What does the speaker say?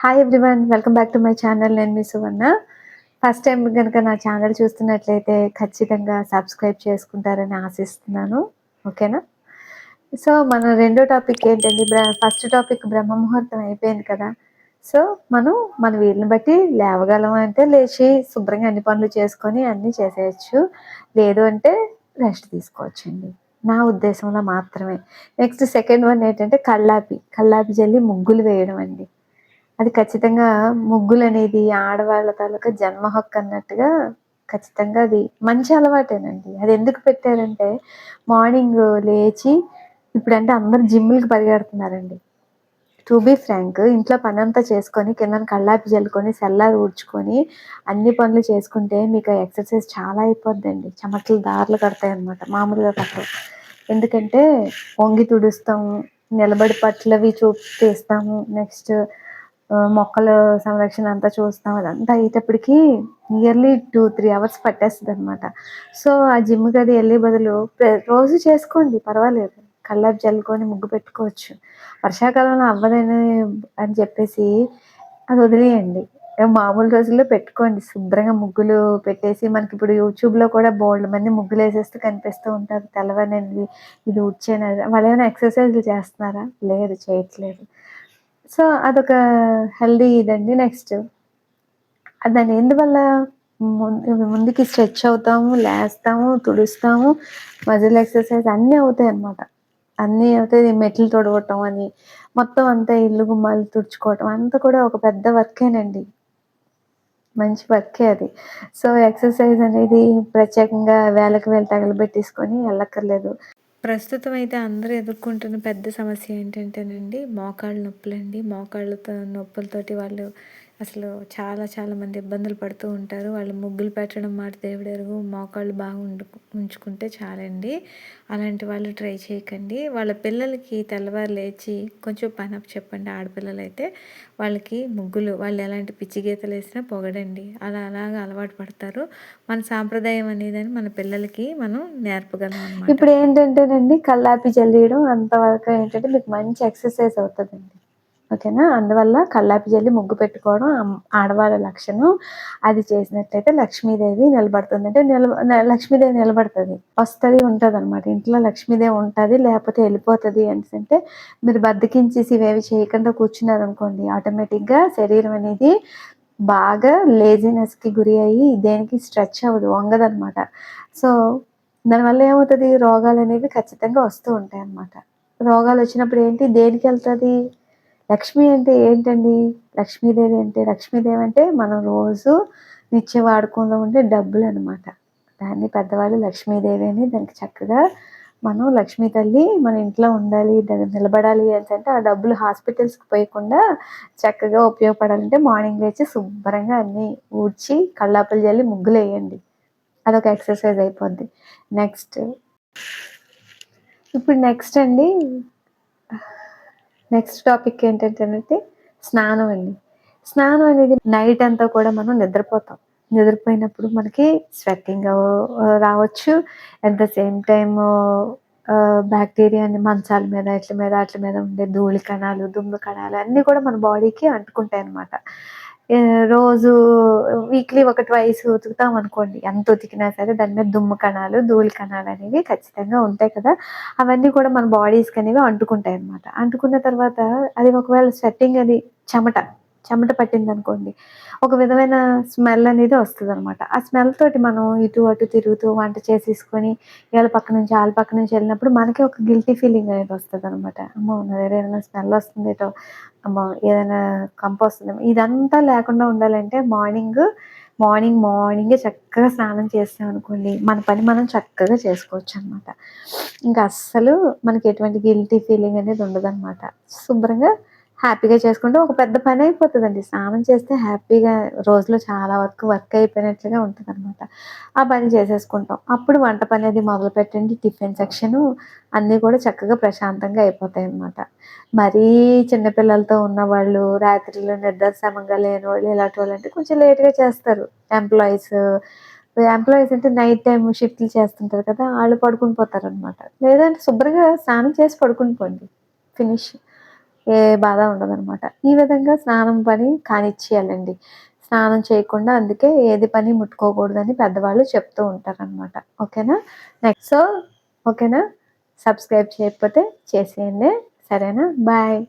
Hi everyone. Welcome back to my channel. నేను మీ సువర్ణ. First time గనుక నా ఛానల్ చూస్తున్నట్లయితే ఖచ్చితంగా సబ్స్క్రైబ్ చేసుకుంటారని ఆశిస్తున్నాను. ఓకేనా? సో, మన రెండో టాపిక్ ఏంటండి? ఫస్ట్ టాపిక్ బ్రహ్మ ముహూర్తం అయిపోయింది కదా! సో, మనం మన వీలుని బట్టి లేవగలం అంటే లేచి శుభ్రంగా అన్ని పనులు చేసుకొని అన్నీ చేసేయొచ్చు. లేదు అంటే రెస్ట్ తీసుకోవచ్చండి. నా ఉద్దేశంలో మాత్రమే. నెక్స్ట్ సెకండ్ వన్ ఏంటంటే కల్లాపి. కల్లాపి జల్లి ముగ్గులు వేయడం అండి. అది ఖచ్చితంగా ముగ్గులనేది ఆడవాళ్ళ తాలూకా జన్మ హక్కు అన్నట్టుగా ఖచ్చితంగా అది మంచి అలవాటేనండి. అది ఎందుకు పెట్టారంటే మార్నింగ్ లేచి ఇప్పుడంటే అందరూ జిమ్‌లకి పరిగెడుతున్నారండి. టు బీ ఫ్రాంక్ ఇంట్లో పనంతా చేసుకొని కిందన కల్లాపి జల్లుకొని, సెల్లార్ ఊడ్చుకొని, అన్ని పనులు చేసుకుంటే మీకు ఎక్సర్‌సైజ్ చాలా అయిపోద్దండి. చెమటలు దారలు కడతాయన్నమాట. మామూలుగా కట్టవు. ఎందుకంటే వంగి తుడుస్తాము, నిలబడి పట్లవి తీస్తాము. నెక్స్ట్ మొక్కల సంరక్షణ అంతా చూస్తాం. అదంతా అయ్యేటప్పటికి నియర్లీ 2, 3 అవర్స్ పట్టేస్తదనమాట. సో, ఆ జిమ్‌కది ఎళ్ళే బదులు రోజు చేసుకోండి పర్వాలేదు. కల్లాపి జల్లుకొని ముగ్గు పెట్టుకోవచ్చు. వర్షాకాలంలో అవ్వదని అని చెప్పేసి అది వదిలేయండి. మామూలు రోజుల్లో పెట్టుకోండి. శుభ్రంగా ముగ్గులు పెట్టేసి మనకిప్పుడు యూట్యూబ్‌లో కూడా బోలెడు మంది ముగ్గులేసేస్తూ కనిపిస్తూ ఉంటారు. తెల్లవారినెళ్ళి ఇది ఊడ్చానది వాళ్ళేమైనా ఎక్సర్‌సైజ్‌లు చేస్తున్నారా? లేదు, చేయట్లేదు. సో, అదొక హెల్తీ ఇదండి. నెక్స్ట్ దాన్ని ఎందువల్ల ముందుకి స్ట్రెచ్ అవుతాము, లేస్తాము, తుడుస్తాము, మజిల్ ఎక్సర్‌సైజ్ అన్నీ అవుతాయన్నమాట. అన్నీ అవుతాయి. మెట్లు తుడవటం అని, మొత్తం అంతా ఇల్లు గుమ్మాలు తుడుచుకోవటం అంతా కూడా ఒక పెద్ద వర్కేనండి. మంచి వర్కే అది. సో, ఎక్సర్‌సైజ్ అనేది ప్రత్యేకంగా వేళకి వేలు తగలబెట్టేసుకొని ఎళ్ళక్కర్లేదు. ప్రస్తుతం అయితే అందరూ ఎదుర్కొంటున్న పెద్ద సమస్య ఏంటంటేనండి మోకాళ్ళ నొప్పులండి. నొప్పులతోటి వాళ్ళు అసలు చాలా చాలా మంది ఇబ్బందులు పడుతూ ఉంటారు. వాళ్ళు ముగ్గులు పెట్టడం మాట దేవుడెరుగు. మోకాళ్ళు బాగా ఉంచుకుంటే చాలండి. అలాంటి వాళ్ళు ట్రై చేయకండి. వాళ్ళ పిల్లలకి తెల్లవారు లేచి కొంచెం పని అప్పచెప్పండి. ఆడపిల్లలైతే వాళ్ళకి ముగ్గులు వాళ్ళు ఎలాంటి పిచ్చి గీతలేసినా పొగడండి. అలాగా అలవాటు పడతారు. మన సాంప్రదాయం అనేదని మన పిల్లలకి మనం నేర్పగలం అనమాట. ఇప్పుడేంటంటేనండి కల్లాపి జల్లీయడం అంతవరకు ఏంటంటే మీకు మంచి ఎక్సర్‌సైజ్ అవుతదండి. ఓకేనా? అందువల్ల కల్లాపి జల్లి ముగ్గు పెట్టుకోవడం ఆడవాళ్ళ లక్షణం. అది చేసినట్టయితే లక్ష్మీదేవి నిలబడుతుంది. అంటే లక్ష్మీదేవి నిలబడతది. వస్తది, ఉంటదనమాట. ఇంట్లో లక్ష్మీదేవి ఉంటది, లేపోతే ఎళ్ళిపోతది అనేసంటే మీరు బద్ధకించేసి ఇవేవి చేయకుండా కూర్చున్నారనుకోండి ఆటోమేటిక్‌గా శరీరం అనేది బాగా లేజినెస్‌కి గురి అయ్యి దేనికి స్ట్రెచ్ అవ్వదు, వంగదనమాట. సో, దానివల్ల ఏమవుతది రోగాలనేవి ఖచ్చితంగా వస్తూ ఉంటాయన్నమాట. రోగాలొచ్చినప్పుడు ఏంటి దేనికెళ్తది? లక్ష్మి అంటే ఏంటండి? లక్ష్మీదేవి అంటే మనం రోజు నిత్య వాడకంలో ఉండే డబ్బులనమాట. దాన్ని పెద్దవాళ్ళు లక్ష్మీదేవి అని దానికి చక్కగా మనం లక్ష్మీ తల్లి మన ఇంట్లో ఉండాలి, నిలబడాలి అనేసంటే ఆ డబ్బులు హాస్పిటల్స్‌కి పోయకుండా చక్కగా ఉపయోగపడాలంటే మార్నింగ్ లేచి శుభ్రంగా అన్నీ ఊడ్చి, కల్లాపులు జల్లి ముగ్గులేయండి. అదొక ఎక్సర్‌సైజ్ అయిపోద్ది. నెక్స్ట్ ఇప్పుడు నెక్స్ట్ టాపిక్ ఏంటంటేనంటే స్నానం అండి. స్నానం అనేది నైట్ అంతా కూడా మనం నిద్రపోతాం. నిద్రపోయినప్పుడు మనకి స్వెట్టింగ్ రావచ్చు. అట్ ద సేమ్ టైమ్ బ్యాక్టీరియాని మంచాల మీద, ఆట్లి మీద ఉండే ధూళి కణాలు, దుమ్ము కణాలు అన్నీ కూడా మన బాడీకి అంటుకుంటాయన్నమాట. రోజు వీక్లీ ఒక ట్వైస్ ఉతుకుతామనుకోండి. ఎంత ఉతికినా సరే దాని మీద దుమ్ము కణాలు, ధూళి కణాలు అనేవి ఖచ్చితంగా ఉంటాయి కదా! అవన్నీ కూడా మన బాడీస్‌కనేవి అంటుకుంటాయన్నమాట. అంటుకున్న తర్వాత అది ఒకవేళ స్వెట్టింగ్ అది చెమట పట్టిందనుకోండి, ఒక విధమైన స్మెల్ అనేది వస్తదనమాట. ఆ స్మెల్ తోటి మనం ఇటు అటు తిరుగుతూ వంట చేసేసుకొని ఈళ్ళ పక్క నుంచి, ఆళ్ళ పక్క నుంచి వెళ్ళినప్పుడు మనకే ఒక గిల్టీ ఫీలింగ్ అనేది వస్తదనమాట. అమ్మో! నా దగ్గర ఏదైనా స్మెల్ వస్తుందేటో, అమ్మో! ఏదైనా కంపొస్తుందేమో ఇదంతా లేకుండా ఉండాలంటే మార్నింగే చక్కగా స్నానం చేసామనుకోండి, మన పని మనం చక్కగా చేసుకోవచ్చనమాట. ఇంకా అస్సలు మనకి ఎటువంటి గిల్టీ ఫీలింగ్ అనేది ఉండదనమాట. శుభ్రంగా హ్యాపీగా చేసుకుంటే ఒక పెద్ద పని అయిపోతదండి. స్నానం చేస్తే హ్యాపీగా రోజులో చాలా వరకు వర్క్ అయిపోయినట్లుగా ఉంటదనమాట. ఆ పని చేసేసుకుంటాం. అప్పుడు వంట పని అది మొదలుపెట్టండి. టిఫిన్ సెక్షను అన్నీ కూడా చక్కగా ప్రశాంతంగా అయిపోతాయనమాట. మరీ చిన్న పిల్లలతో ఉన్నవాళ్ళు, రాత్రిళ్ళు నిద్ర సమంగా లేనివాళ్ళు ఇలాంటి వాళ్ళంటే కొంచెం లేట్‌గా చేస్తారు. ఎంప్లాయీస్ అంటే నైట్ టైమ్ షిఫ్ట్‌లు చేస్తుంటారు కదా! ఆళ్ళు పడుకొని పోతారనమాట. లేదంటే శుభ్రంగా స్నానం చేసి పడుకొని పోండి. ఫినిష్. ఏ బాధ ఉండదనమాట. ఈ విధంగా స్నానం పని కానిచ్చేయాలండి. స్నానం చేయకుండా అందుకే ఏది పని ముట్టుకోకూడదని పెద్దవాళ్ళు చెప్తూ ఉంటారనమాట. ఓకేనా? నెక్స్ట్ ఓకేనా? సబ్స్క్రైబ్ చేయకపోతే చేసేయండి. సరేనా? బాయ్.